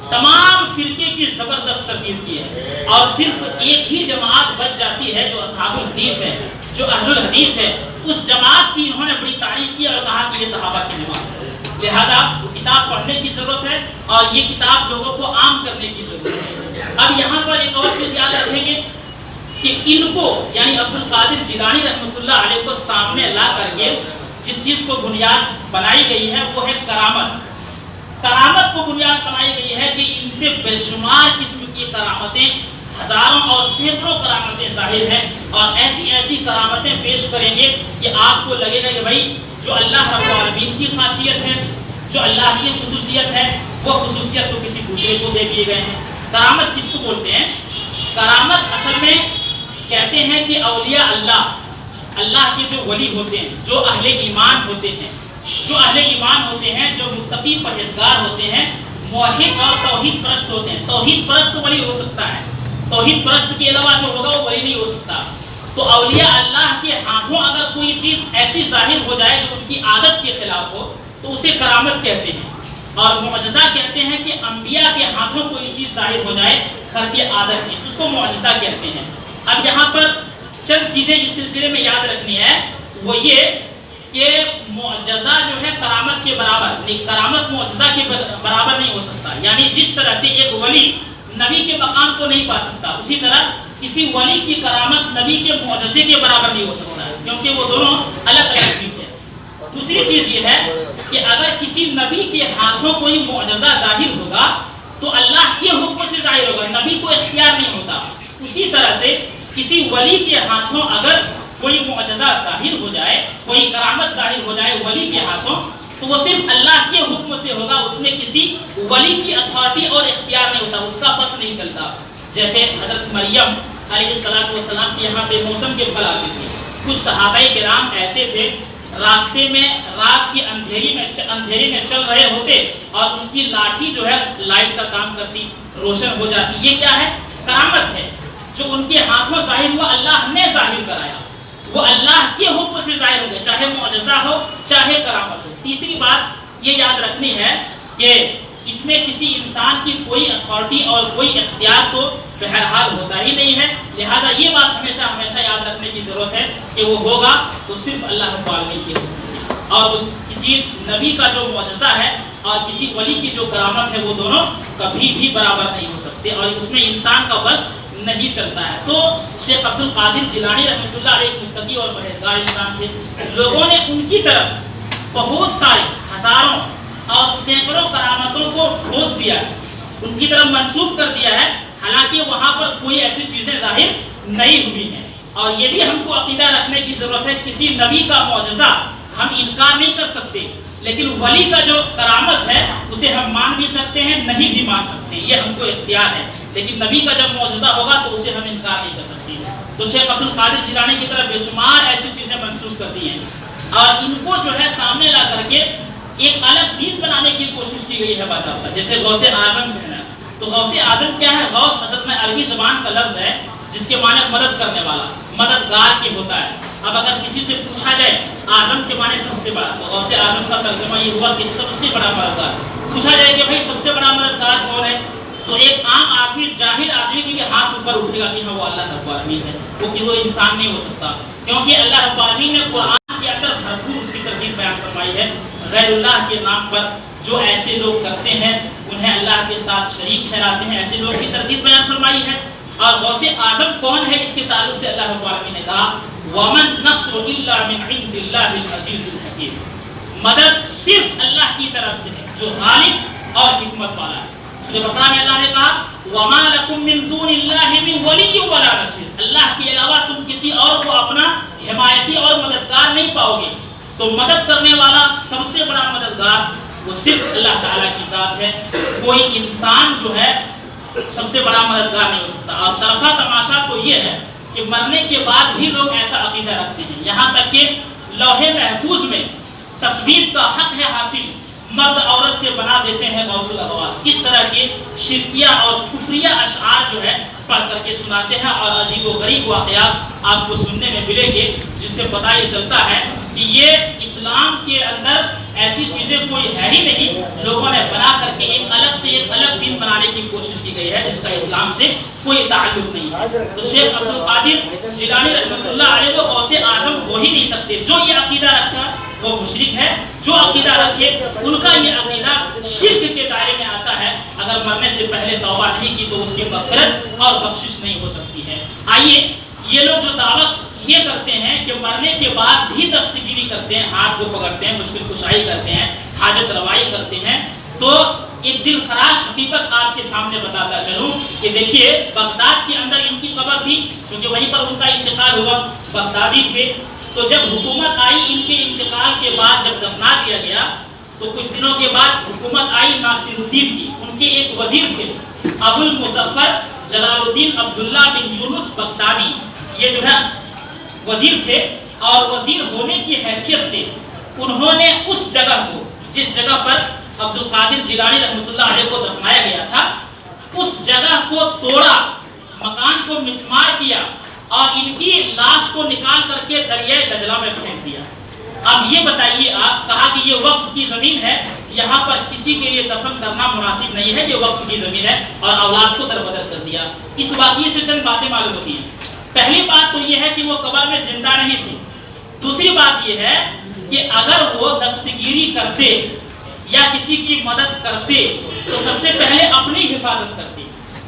تمام فرقے کی زبردست ترتیب کی ہے، اور صرف ایک ہی جماعت بچ جاتی ہے جو اصحاب الحدیث ہے، جو اہل الحدیث ہے۔ اس جماعت کی انہوں نے بڑی تعریف کی اور کہا کہ یہ صحابہ کی جماعت ہے، لہذا کتاب پڑھنے کی ضرورت ہے اور یہ کتاب لوگوں کو عام کرنے کی ضرورت ہے۔ اب یہاں پر ایک اور چیز یاد رکھیں گے کہ ان کو یعنی عبدالقادر جیلانی رحمۃ اللہ علیہ کو سامنے لا کر کے جس چیز کو بنیاد بنائی گئی ہے وہ ہے کرامت۔ کرامت کو بنیاد بنائی گئی ہے کہ ان سے بے شمار قسم کی کرامتیں ہزاروں اور سینکڑوں کرامتیں ظاہر ہیں، اور ایسی ایسی کرامتیں پیش کریں گے کہ آپ کو لگے گا کہ بھائی جو اللہ رب العالمین کی خاصیت ہے، جو اللہ کی خصوصیت ہے، وہ خصوصیت تو کسی دوسرے کو دے دیے گئے ہیں۔ کرامت کس کو بولتے ہیں؟ کرامت اصل میں کہتے ہیں کہ اولیاء اللہ کے جو ولی ہوتے ہیں، جو اہل ایمان ہوتے ہیں، جو متقی پرہیزگار ہوتے ہیں، موحد اور توحید پرست ہوتے ہیں۔ توحید پرست ولی ہو سکتا ہے، توحید پرست کے علاوہ جو ہوگا وہ ولی نہیں ہو سکتا۔ تو اولیاء اللہ کے ہاتھوں اگر کوئی چیز ایسی ظاہر ہو جائے جو ان کی عادت کے خلاف ہو تو اسے کرامت کہتے ہیں، اور معجزہ کہتے ہیں کہ انبیاء کے ہاتھوں کوئی چیز ظاہر ہو جائے خرق عادت کی، اس کو معجزہ کہتے ہیں۔ اب یہاں پر چند چیزیں اس سلسلے میں یاد رکھنی ہے، وہ یہ کہ معجزہ جو ہے کرامت کے برابر نہیں، کرامت معجزہ کے برابر نہیں ہو سکتا۔ یعنی جس طرح سے ایک ولی نبی کے مقام کو نہیں پا سکتا، اسی طرح کسی ولی کی کرامت نبی کے معجزے کے برابر نہیں ہو سکتا، کیونکہ وہ دونوں الگ الگ چیز ہے۔ دوسری چیز یہ ہے کہ اگر کسی نبی کے ہاتھوں کوئی معجزہ ظاہر ہوگا تو اللہ کے حکم سے ظاہر ہوگا، نبی کو اختیار نہیں ہوتا۔ اسی طرح سے کسی ولی کے ہاتھوں اگر کوئی معجزہ ظاہر ہو جائے، کوئی کرامت ظاہر ہو جائے ولی کے ہاتھوں، تو وہ صرف اللہ کے حکم سے ہوگا، اس میں کسی ولی کی اتھارٹی اور اختیار نہیں ہوتا، اس کا پس نہیں چلتا۔ جیسے حضرت مریم علیہ السلام کے یہاں بے موسم کے پھل آتے تھے، کچھ صحابہ کرام ایسے تھے راستے میں رات کی اندھیری میں چل رہے ہوتے اور ان کی لاٹھی جو ہے لائٹ کا کام کرتی، روشن ہو جاتی۔ یہ کیا ہے؟ کرامت ہے، جو ان کے ہاتھوں ظاہر ہوا، اللہ نے ظاہر کرایا، وہ اللہ کے حکم سے ظاہر ہو گئے، چاہے معجزہ ہو چاہے کرامت ہو۔ تیسری بات یہ یاد رکھنی ہے کہ اس میں کسی انسان کی کوئی اتھارٹی اور کوئی اختیار تو بہرحال ہوتا ہی نہیں ہے، لہٰذا یہ بات ہمیشہ یاد رکھنے کی ضرورت ہے کہ وہ ہوگا تو صرف اللہ رب العالمین کے حکم سے، اور کسی نبی کا جو معجزہ ہے اور کسی ولی کی جو کرامت ہے وہ دونوں کبھی بھی برابر نہیں ہو سکتے، اور اس میں انسان کا بس نہیں چلتا ہے۔ تو شیخ عبد القادر جیلانی رحمۃ اللہ علیہ متقی اور پرہیزگار انسان تھے، لوگوں نے ان کی طرف بہت سارے ہزاروں اور سینکڑوں کرامتوں کو ٹھوس دیا ہے، ان کی طرف منسوب کر دیا ہے، حالانکہ وہاں پر کوئی ایسی چیزیں ظاہر نہیں ہوئی ہیں۔ اور یہ بھی ہم کو عقیدہ رکھنے کی ضرورت ہے، کسی نبی کا معجزہ ہم انکار نہیں کر سکتے، لیکن ولی کا جو کرامت ہے اسے ہم مان بھی سکتے ہیں، نہیں بھی مان سکتے، یہ ہم کو اختیار ہے، لیکن نبی کا جب معجزہ ہوگا تو اسے ہم انکار نہیں کر سکتے۔ تو شیخ عبد القادر جیلانی کی طرف بے شمار ایسی چیزیں منسوخ کر دی ہیں، اور ان کو جو ہے سامنے لا کر کے ایک الگ دین بنانے کی کوشش کی گئی ہے باضابطہ، جیسے غوث اعظم ہے۔ تو غوث اعظم کیا ہے؟ غوث اصل میں عربی زبان کا لفظ ہے جس کے معنی مدد کرنے والا، مددگار کی ہوتا ہے۔ اب اگر کسی سے پوچھا جائے اعظم کے معنی سب سے بڑا، تو غوث اعظم کا ترجمہ یہ ہوا کہ سب سے بڑا مددگار۔ پوچھا جائے کہ بھائی سب سے بڑا مددگار کون ہے، تو ایک عام آدمی، جاہل آدمی کے لیے ہاتھ اوپر اٹھے گا کہ ہاں وہ اللہ رب العالمین ہے، وہ انسان نہیں ہو سکتا، کیونکہ اللہ رب العالمین نے قرآن کے اندر بھرپور اس کی ترتیب بیان فرمائی ہے۔ غیر اللہ کے نام پر جو ایسے لوگ کرتے ہیں انہیں اللہ کے ساتھ شریک ٹھہراتے ہیں، ایسے لوگ کی ترتیب بیان فرمائی ہے۔ اور غوث اعظم کون ہے، اس کے تعلق سے اللہ رب العالمین نے کہا وَمَن نَصْرُ إِلَّا مِنْ عِنْدِ اللَّهِ الْعَزِيزِ الْحَكِيمِ، مدد صرف اللہ کی طرف سے ہے جو غالب اور حکمت والا ہے۔ سورہ بقرہ میں اللہ نے کہا وَمَا لَكُم مِّن دُونِ اللَّهِ مِن وَلِيٍّ وَلَا نَصِيرٍ، اللہ کے علاوہ تم کسی اور کو اپنا حمایتی اور مددگار نہیں پاؤ گے۔ تو مدد کرنے والا سب سے بڑا مددگار وہ صرف اللہ تعالیٰ کی ذات ہے، کوئی انسان جو ہے سب سے بڑا مددگار نہیں ہو سکتا۔ اور طرفہ تماشا تو یہ ہے کہ مرنے کے بعد بھی لوگ ایسا عقیدہ رکھتے ہیں، یہاں تک کہ لوح محفوظ میں تصویر کا حق ہے حاصل، مرد عورت سے بنا دیتے ہیں غوث الاغواث۔ اس طرح کے شرکیہ اور کفریہ اشعار جو ہے پڑھ کر کے سناتے ہیں، اور عجیب و غریب واقعات آپ کو سننے میں ملیں گے جس سے پتہ یہ چلتا ہے کہ یہ اسلام کے اندر ایسی چیزیں کوئی ہے ہی نہیں، لوگوں نے بنا کر کے ایک الگ دین بنانے کی کوشش کی گئی ہے جس کا اسلام سے کوئی تعلق نہیں ہے۔ تو شیخ عبد القادر جیلانی رحمۃ اللہ علیہ وہ غوث اعظم ہو ہی نہیں سکتے۔ جو یہ عقیدہ رکھتا وہ مشرک ہے، جو عقیدہ رکھے ان کا یہ عقیدہ شرک کے دائرے میں آتا ہے، اگر مرنے سے پہلے توبہ نہیں کی تو اس کی مغفرت اور بخشش نہیں ہو سکتی ہے۔ آئیے یہ لوگ جو دعوت یہ کرتے ہیں کہ مرنے کے بعد بھی دستگیری کرتے ہیں، ہاتھ کو پکڑتے ہیں، مشکل کشائی کرتے ہیں، حاجت روائی کرتے ہیں، تو ایک دل خراش حقیقت آپ کے سامنے بتاتا چلوں کہ دیکھیے بغداد کے اندر ان کی قبر تھی کیونکہ وہیں پر ان کا انتقال ہوا، بغدادی تھے. تو جب حکومت آئی ان کے انتقال کے بعد جب دفنا دیا گیا تو کچھ دنوں کے بعد حکومت آئی ناصر الدین کی. ان کے ایک وزیر تھے ابو المظفر جلال الدین عبداللہ بن یونس بغدادی، یہ جو ہے وزیر تھے. اور وزیر ہونے کی حیثیت سے انہوں نے اس جگہ کو جس جگہ پر عبد القادر جیلانی رحمۃ اللہ علیہ کو دفنایا گیا تھا اس جگہ کو توڑا، مکان کو مسمار کیا اور ان کی لاش کو نکال کر کے دریائے دجلہ میں پھینک دیا. اب یہ بتائیے آپ، کہا کہ یہ وقف کی زمین ہے، یہاں پر کسی کے لیے دفن کرنا مناسب نہیں ہے، یہ وقف کی زمین ہے، اور اولاد کو دربدر کر دیا. اس واقعے سے چند باتیں معلوم ہوتی ہیں. پہلی بات تو یہ ہے کہ وہ قبر میں زندہ نہیں تھی. دوسری بات یہ ہے کہ اگر وہ دستگیری کرتے یا کسی کی مدد کرتے تو سب سے پہلے اپنی حفاظت کرتے.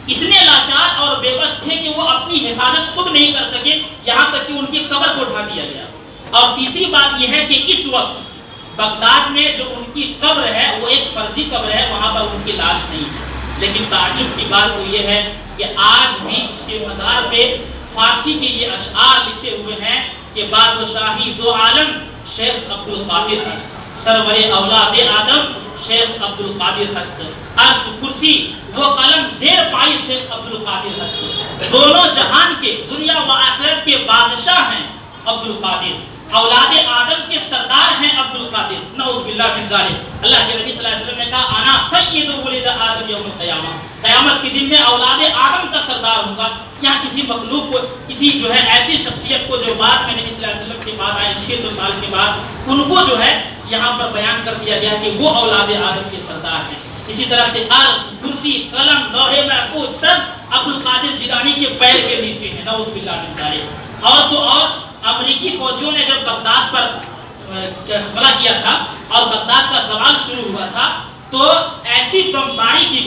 اتنے لاچار اور بے بس تھے کہ وہ اپنی حفاظت خود نہیں کر سکے، یہاں تک کہ ان کی قبر کو اٹھا دیا گیا. اور تیسری بات یہ ہے کہ اس وقت بغداد میں جو ان کی قبر ہے وہ ایک فرضی قبر ہے، وہاں پر ان کی لاش نہیں ہے. لیکن تعجب کی بات تو یہ ہے کہ آج بھی اس کے مزار پہ فارسی کے یہ اشعار لکھے ہوئے ہیں کہ بادشاہی دو عالم شیخ عبد القادر ہست، سرور اولاد آدم شیخ عبد القادر ہست، عرش کرسی وہ قلم زیر پائی شیخ عبد القادر ہست. دونوں جہان کے دنیا و آخرت کے بادشاہ ہیں عبد القادر، اولاد آدم کے سردار ہیں عبد القادر. نعوذ باللہ من ذالک. اللہ کے نبی صلی اللہ علیہ وسلم نے کہا انا سید ولد آدم یوم القیامہ، قیامت کے دن میں اولاد آدم کا سردار ہوں گا. یہاں کسی مخلوق کو، کسی جو ہے ایسی شخصیت کو جو بعد میں نبی صلی اللہ علیہ وسلم کے بعد آئے 600 سال کے بعد، ان کو جو ہے یہاں پر بیان کر دیا گیا کہ وہ اولاد آدم کے سردار ہیں. اسی طرح سے عرش، کرسی، قلم، لوح محفوظ سب عبد القادر جیلانی کے پیر کے نیچے ہیں. نعوذ باللہ من ذالک. اور تو اور امریکی فوجیوں نے جب بغداد پر حملہ کیا تھا اور بغداد کا زوال شروع ہوا تھا تو ایسی بمباری کی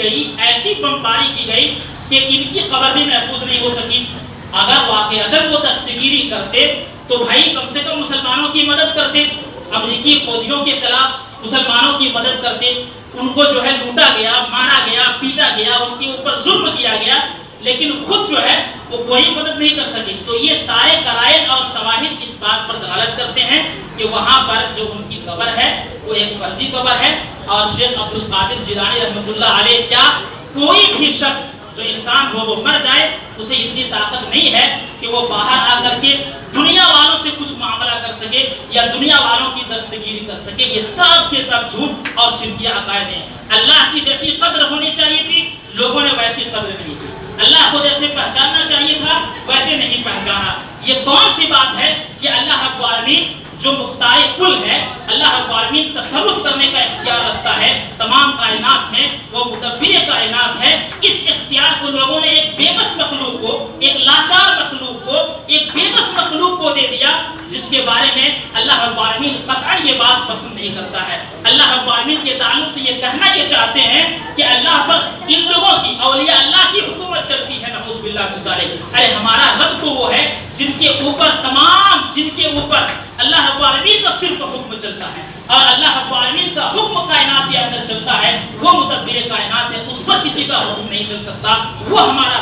گئی کہ ان کی قبر بھی محفوظ نہیں ہو سکی. اگر واقعتاً وہ دستگیری کرتے تو بھائی کم سے کم مسلمانوں کی مدد کرتے، امریکی فوجیوں کے خلاف مسلمانوں کی مدد کرتے. ان کو جو ہے لوٹا گیا، مارا گیا، پیٹا گیا، ان کے اوپر ظلم کیا گیا، لیکن خود جو ہے وہ کوئی مدد نہیں کر سکے. تو یہ سارے قرائن اور شواہد اس بات پر دلالت کرتے ہیں کہ وہاں پر جو ان کی قبر ہے وہ ایک فرضی قبر ہے. اور شیخ عبد القادر جیلانی رحمۃ اللہ علیہ، کیا کوئی بھی شخص جو انسان ہو وہ مر جائے اسے اتنی طاقت نہیں ہے کہ وہ باہر آ کر کے دنیا والوں سے کچھ معاملہ کر سکے یا دنیا والوں کی دستگیری کر سکے. یہ سب کے سب جھوٹ اور شرکیہ عقائد ہیں. اللہ کی جیسی قدر ہونی چاہیے تھی لوگوں نے ویسی قدر نہیں کی. اللہ کو جیسے پہچاننا چاہیے تھا ویسے نہیں پہچانا. یہ کون سی بات ہے کہ اللہ رب العالمین جو مختار کل ہے، اللہ رب العالمین تصرف کرنے کا اختیار رکھتا ہے تمام کائنات میں، وہ مدبر کائنات ہے. اس اختیار کو لوگوں نے ایک بے بس مخلوق کو، ایک لاچار مخلوق کو، ایک بے بس مخلوق کو دے دیا جس کے بارے میں اللہ رب العالمین قطعاً یہ بات پسند نہیں کرتا ہے. اللہ رب العالمین کے تعلق سے یہ کہنا یہ چاہتے ہیں کہ اللہ پر ان لوگوں کی، اولیاء اللہ کی حکومت چلتی ہے. نعوذ باللہ من ذالک. ارے ہمارا رب تو وہ ہے جن کے اوپر اللہ رب العالمین کا صرف حکم چلتا ہے، اور اللہ رب العالمین کا حکم کائنات کے اندر چلتا ہے. وہ مدبر کائنات ہے، اس پر کسی کا حکم نہیں چل سکتا. وہ ہمارا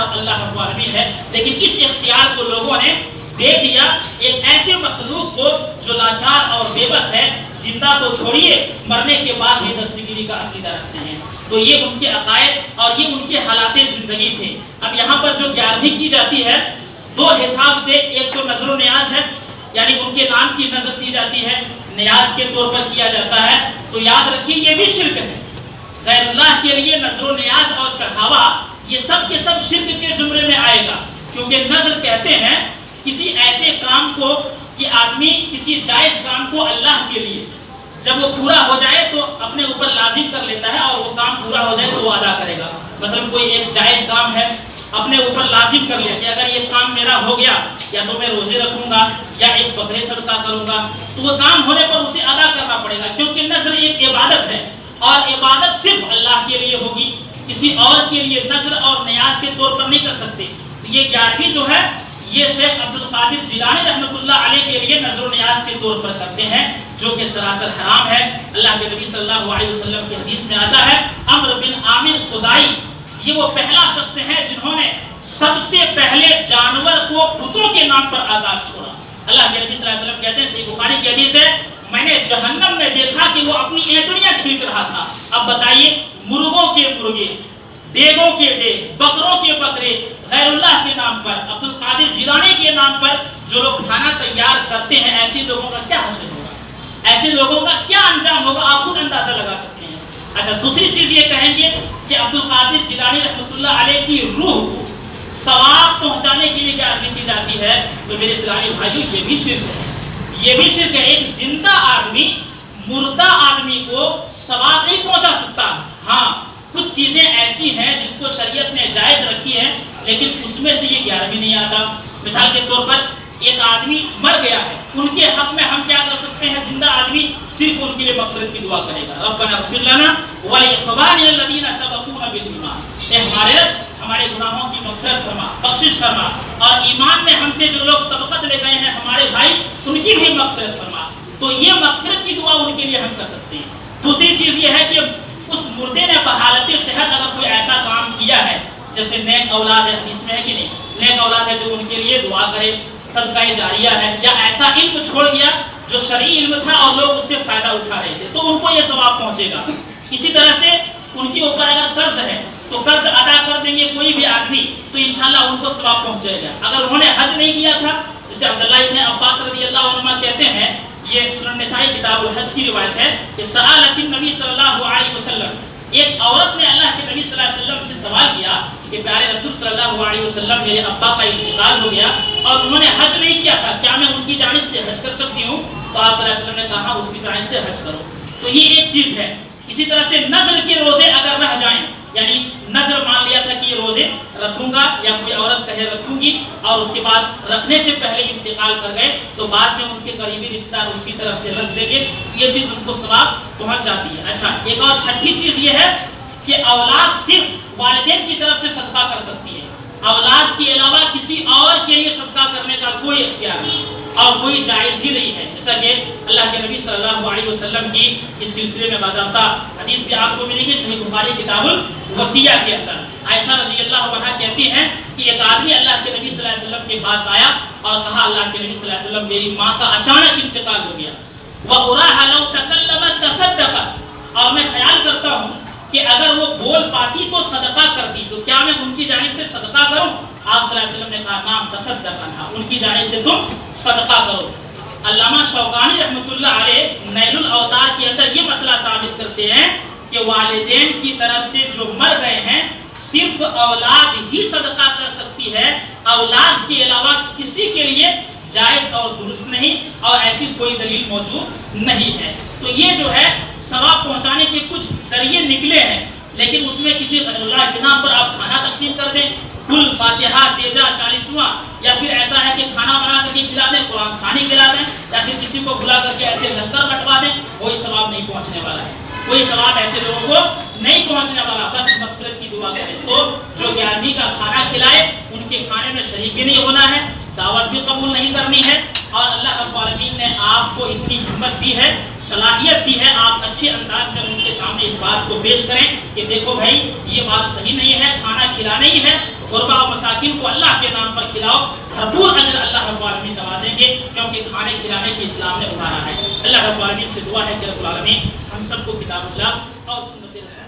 رب اللہ رب العالمین ہے. لیکن اس اختیار کو لوگوں نے دے دیا ایک ایسے مخلوق کو جو لاچار اور بے بس ہے. زندہ تو چھوڑیے، مرنے کے بعد بھی دستگیری کا عقیدہ رکھتے ہیں. تو یہ ان کے عقائد اور یہ ان کے حالات زندگی تھے. اب یہاں پر جو 11ویں کی جاتی ہے دو حساب سے، ایک تو نظر و نیاز ہے، یعنی ان کے نام کی نظر دی جاتی ہے، نیاز کے طور پر کیا جاتا ہے. تو یاد رکھیے یہ بھی شرک ہے. غیر اللہ کے لیے نظر و نیاز اور چڑھاوا یہ سب کے سب شرک کے زمرے میں آئے گا. کیونکہ نظر کہتے ہیں کسی ایسے کام کو کہ آدمی کسی جائز کام کو اللہ کے لیے جب وہ پورا ہو جائے تو اپنے اوپر لازم کر لیتا ہے، اور وہ کام پورا ہو جائے تو وہ ادا کرے گا. مثلا کوئی ایک جائز کام ہے، اپنے اوپر لازم کر لیا کہ اگر یہ کام میرا ہو گیا یا تو میں روزے رکھوں گا یا ایک بکرے صدقہ کروں گا، تو وہ کام ہونے پر اسے ادا کرنا پڑے گا. کیونکہ نظر ایک عبادت ہے، اور عبادت صرف اللہ کے لیے ہوگی، کسی اور کے لیے نظر اور نیاز کے طور پر نہیں کر سکتے. تو یہ 11ویں جو ہے یہ شیخ عبد القادر جیلانی رحمۃ اللہ علیہ کے لیے نظر و نیاز کے طور پر کرتے ہیں، جو کہ سراسر حرام ہے۔ اللہ کے نبی صلی اللہ علیہ وسلم کی حدیث میں آتا ہے، عمرو بن عامر خزائی یہ وہ پہلا شخص ہے جنہوں نے سب سے پہلے جانور کو بتوں کے نام پر آزاد چھوڑا۔ اللہ کے نبی صلی اللہ علیہ وسلم کہتے ہیں، صحیح بخاری کی حدیث ہے، میں نے جہنم میں دیکھا کہ وہ اپنی اینٹڑیاں کھینچ رہا تھا۔ اب بتائیے، مرغوں کے مرغے، دیگوں کے دیگ، بکروں کے بکرے غیر اللہ کے نام پر، عبد القادر جیلانی کے نام پر جو لوگ کھانا تیار کرتے ہیں، ایسے لوگوں کا کیا حشر ہوگا، ایسے لوگوں کا کیا انجام ہوگا، آپ خود اندازہ لگا سکتے ہیں۔ اچھا، دوسری چیز یہ کہیں گے کہ عبد القادر جیلانی رحمۃ اللہ علیہ کی روح کو ثواب پہنچانے کے لیے کیا عرض کی جاتی ہے، تو میرے اسلامی بھائیوں یہ بھی شرک ہے، یہ بھی شرک ہے۔ ایک زندہ آدمی مردہ آدمی کو ثواب نہیں پہنچا سکتا۔ ہاں، کچھ چیزیں ایسی ہیں جس کو شریعت نے جائز رکھی ہے، لیکن اس میں سے یہ 11 بھی نہیں آتا۔ مثال کے طور پر ایک آدمی مر گیا ہے، ان کے حق میں ہم کیا کر سکتے ہیں، زندہ آدمی صرف ان کے لیے مغفرت کی دعا کرے گا، ربنا اغفر لنا ولإخواننا الذین سبقونا بالایمان، اے ہمارے رب ہمارے گناہوں کی مغفرت فرما، بخشش فرما، اور ایمان میں ہم سے جو لوگ سبقت لے گئے ہیں ہمارے بھائی، ان کی بھی مغفرت فرما۔ تو یہ مغفرت کی دعا ان کے لیے ہم کر سکتے ہیں۔ دوسری چیز یہ ہے کہ اس مردے نے بحالت صحت اگر کوئی ایسا کام کیا ہے، جیسے نیک اولاد ہے، حدیث میں ہے کہ نہیں، نیک اولاد ہے جو ان کے لیے دعا کرے، صدقہ جاریہ ہے، یا ایسا علم چھوڑ گیا جو شرعی علم تھا اور لوگ اس سے فائدہ اٹھا رہے تھے، تو ان کو یہ ثواب پہنچے گا۔ اسی طرح سے ان کے اوپر اگر قرض ہے تو قرض ادا کر دیں گے کوئی بھی آدمی تو انشاءاللہ ان کو ثواب پہنچ جائے گا۔ اگر انہوں نے حج نہیں کیا تھا، جیسے عبداللہ ابن عباس رضی اللہ عنہما کہتے ہیں، یہ سنن نسائی کتاب الحج کی روایت ہے کہ سألت النبی صلی اللہ علیہ وسلم، ایک عورت نے اللہ کے نبی صلی اللہ علیہ وسلم سے سوال کیا کہ پیارے رسول صلی اللہ علیہ وسلم، میرے ابا کا انتقال ہو گیا اور انہوں نے حج نہیں کیا تھا، کیا میں ان کی جانب سے حج کر سکتی ہوں؟ تو آپ صلی اللہ علیہ وسلم نے کہا اس کی جانب سے حج کرو۔ تو یہ ایک چیز ہے۔ اسی طرح سے نظر کے روزے اگر رہ جائیں، یعنی نظر مان لیا تھا کہ یہ روزے رکھوں گا، یا کوئی عورت کہے رکھوں گی، اور اس کے بعد رکھنے سے پہلے انتقال کر گئے، تو بعد میں ان کے قریبی رشتہ دار اس کی طرف سے رکھ دیں گے، یہ چیز ان کو ثواب پہنچ جاتی ہے۔ اچھا، ایک اور چھٹی چیز یہ ہے کہ اولاد صرف والدین کی طرف سے صدقہ کر سکتی ہے، اولاد کے علاوہ کسی اور کے لیے صدقہ کرنے کا کوئی اختیار نہیں اور کوئی جائز ہی نہیں ہے، جیسا کہ اللہ کے نبی صلی اللہ علیہ وسلم کی اس سلسلے میں باضابطہ حدیث بھی آپ کو ملے گی، صحیح بخاری کتاب الوصیہ کے اندر۔ عائشہ رضی اللہ عنہا کہتی ہیں کہ ایک آدمی اللہ کے نبی صلی اللہ علیہ وسلم کے پاس آیا اور کہا، اللہ کے نبی صلی اللہ علیہ وسلم، میری ماں کا اچانک انتقال ہو گیا، وَأُرَاهَا لَوْ تَكَلَّمَتْ تَصَدَّقَتْ، اور میں خیال کرتا ہوں کہ اگر وہ بول پاتی تو صدقہ کرتی، تو کیا میں ان کی جانب سے صدقہ کروں؟ آپ صلی اللہ علیہ وسلم نے کہا، نام تصدق عنہا، ان کی جانب سے تم صدقہ کرو۔ علامہ شوکانی رحمۃ اللہ علیہ نیل الاوطار کے اندر یہ مسئلہ ثابت کرتے ہیں کہ والدین کی طرف سے جو مر گئے ہیں صرف اولاد ہی صدقہ کر سکتی ہے، اولاد کے علاوہ کسی کے لیے جائز اور درست نہیں، اور ایسی کوئی دلیل موجود نہیں ہے۔ تو یہ جو ہے ثواب پہنچانے کے کچھ ذریعے نکلے ہیں، لیکن اس میں کسی غیر اللہ کے نام پر آپ کھانا تقسیم کر دیں، کل فاتحہ تیزہ 40واں، یا پھر ایسا ہے کہ کھانا بنا کر کے کھلا دیں، قرآن خوانی کھلا دیں، یا پھر کسی کو بلا کر کے ایسے لنگر بٹوا دیں، کوئی ثواب نہیں پہنچنے والا ہے، کوئی ثواب ایسے لوگوں کو نہیں پہنچنے والا۔ بس مغفرت کی دعا کریں۔ تو جو 11ویں کا کھانا کھلائے ان کے کھانے میں شریک بھی نہیں ہونا ہے، دعوت بھی قبول نہیں کرنی ہے، اور اللہ رب العالمین نے آپ کو اتنی ہمت دی ہے، صلاحیت دی ہے، آپ اچھے انداز میں ان کے سامنے اس بات کو پیش کریں کہ دیکھو بھائی یہ بات صحیح نہیں ہے، کھانا کھلانا ہی ہے، غربا و مساکین کو اللہ کے نام پر کھلاؤ، بھرپور اجر اللہ رب العالمین نوازیں گے، کیونکہ کھانے کھلانے کی اسلام نے اتارا ہے۔ اللہ رب العالمین سے دعا ہے کہ رب العالمین ہم سب کو کتاب اللہ اور سنت رسول